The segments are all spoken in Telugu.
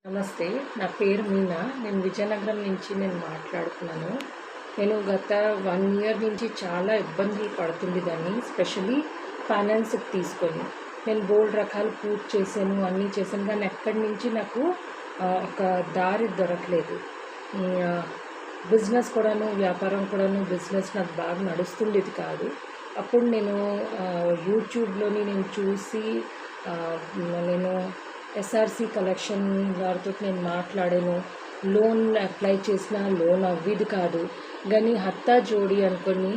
నమస్తే. నా పేరు మీనా. నేను విజయనగరం నుంచి మాట్లాడుతున్నాను. నేను గత 1 ఇయర్ నుంచి చాలా ఇబ్బందులు పడుతుండేదాన్ని. స్పెషల్లీ ఫైనాన్స్‌కి తీసుకొని. నేను బోలెడు రకాలు పూజ చేశాను, అన్నీ చేశాను. కానీ ఎక్కడి నుంచి నాకు ఒక దారి దొరకలేదు. బిజినెస్ కూడాను, వ్యాపారం కూడాను, బిజినెస్ నాకు బాగా నడుస్తుండేది కాదు. అప్పుడు నేను యూట్యూబ్‌లోని నేను చూసి నేను ఎస్ఆర్సి కలెక్షన్ వారితో నేను మాట్లాడాను. లోన్ అప్లై చేసిన లోన్ అవ్వేది కాదు. కానీ హత్తా జోడి అనుకొని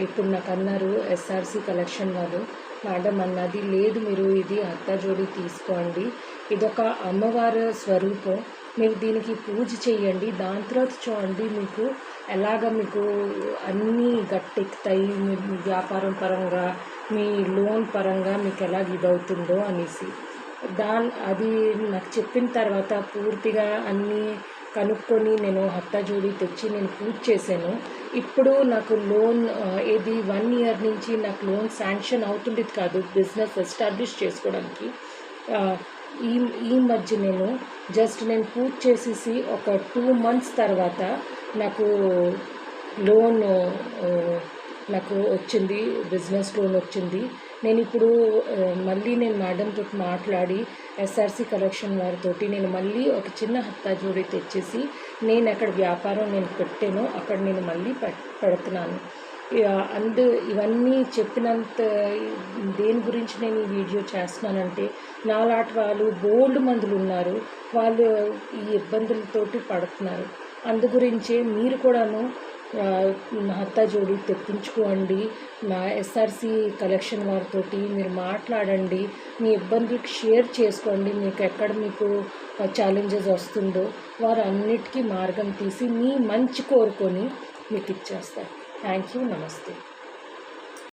ఇప్పుడు నాకు అన్నారు ఎస్ఆర్సి కలెక్షన్ వాళ్ళు, మేడం అన్నది లేదు, మీరు ఇది హత్తా జోడి తీసుకోండి, ఇదొక అమ్మవారి స్వరూపం, మీరు దీనికి పూజ చేయండి, దాని తర్వాత చూడండి మీకు మీకు అన్నీ గట్టెక్కుతాయి, మీ వ్యాపారం పరంగా మీ లోన్ పరంగా మీకు ఇదవుతుందో అనేసి. అది నాకు చెప్పిన తర్వాత పూర్తిగా అన్నీ కనుక్కొని నేను హత్తా జోడి తెచ్చి నేను పూజ చేశాను. ఇప్పుడు నాకు లోన్ 1 ఇయర్ నుంచి నాకు లోన్ శాంక్షన్ అవుతుండేది కాదు బిజినెస్ ఎస్టాబ్లిష్ చేసుకోవడానికి. ఈ మధ్య నేను పూజ చేసేసి ఒక 2 మంత్స్ తర్వాత నాకు లోన్ నాకు వచ్చింది, బిజినెస్ లోన్ వచ్చింది. నేను ఇప్పుడు మళ్ళీ మేడంతో మాట్లాడి ఎస్ఆర్సి కలెక్షన్ వారితోటి నేను మళ్ళీ ఒక చిన్న హత్తా జోడి తెచ్చేసి నేను ఎక్కడ వ్యాపారం పెట్టానో అక్కడ నేను మళ్ళీ పెడుతున్నాను. ఇవన్నీ చెప్పినంత దేని గురించి నేను ఈ వీడియో చేస్తున్నానంటే, నాలాంటి వాళ్ళు బోల్డ్ మందులు ఉన్నారు, వాళ్ళు ఈ ఇబ్బందులతోటి పడుతున్నారు. అందు గురించే మీరు కూడాను హత్తా జోడి తెప్పించుకోండి. నా ఎస్ఆర్సి కలెక్షన్ వారితోటి మీరు మాట్లాడండి, మీ ఇబ్బందులకు షేర్ చేసుకోండి. మీకు ఛాలెంజెస్ వస్తుందో వారు అన్నిటికీ మార్గం తీసి మీ మంచి కోరుకొని మీకు ఇచ్చేస్తారు. Thank you. నమస్తే.